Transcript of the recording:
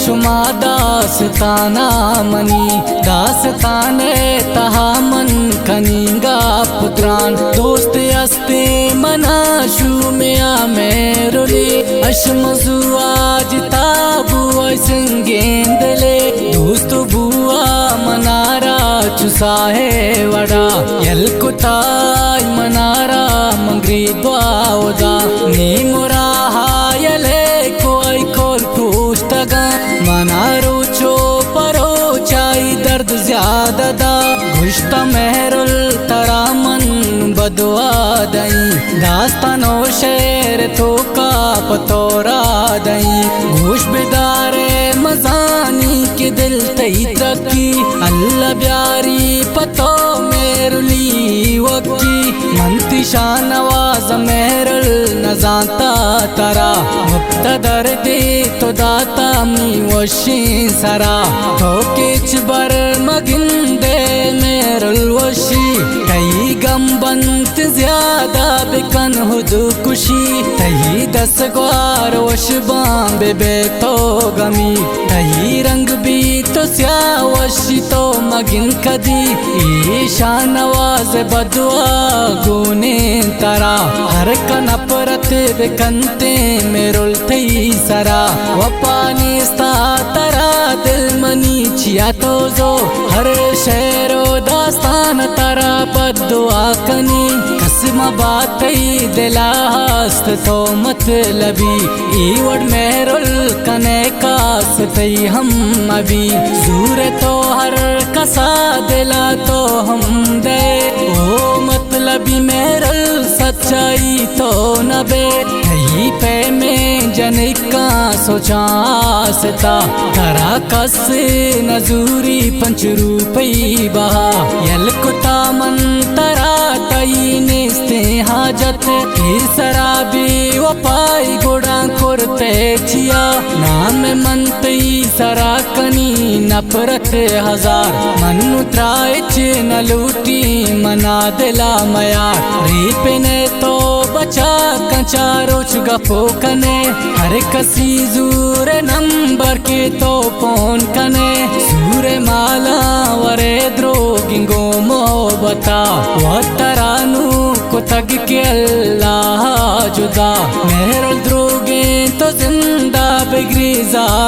शुमा दास्ताना money Dastane तहा मन कनिंगा पुत्रान दोस्त अस्ते मना शुमिया मेरुली अशमजु आज ताबु संगेंदले दोस्त बुआ मनारा चुसाहे वड़ा यलकुताय मनारा मंगरी द्वावदा नी मुरा हायले कोई कोल पुस्तगा मनारो चो परो चाई दर्द ज्यादा दा घुश्त मेहरुल तरा मन बदवा दई दास्तानो शेर तो का पतोरा दई घुश बिदारे मजानी के दिल तई तकी अल्लाह प्यारी पतो मेरुली वकी मंती शानवाज मेरुल नजाता तरा मुक्तदर दे तो दाता मी वशी सरा तो किच बर मगिंदे मेरुल वशी कई गम बंत ज्यादा बिकन हुद कुशी तही दस ग्वार वश बांबे बे तो गमी तही रंग भी तो स्या वशी तो मगिन कदी ईशा नवाज बदुआ गुने तरा हर कन परत बिकनते मेरुल थई सरा वपानी स्ता तरा दिल मनी छिया तो जो हर शेरो दास्तान तरा बदुआ कनी कसम बात दिला हस्त तो मतलबी ईवड मेरुल कने कास तई हम अभी सूर तो हर कसा दिला तो हम दे ओ मतलबी मेरुल सच्चाई तो नबे तई पे में जनिका सोचा सता करा कस नजूरी पंच रूपई बहा यलकुता मंतरा तई निस्ते हाजत सराबी वपाई गुड़ा कुरते छिया नाम मंतई सराकनी नफरत हजार मनु त्राइच न लूटी मना दिला मया रीपने तो बचा कंचारो चुगफो कने हर कसी जूर नंबर के तो फोन कने सूरे माला वरे द्रोगिंगो मोहब्बता वतरानु को तग के अल्लाह जुदा मेहरुल द्रोगे तो जिंदा बिगरी जार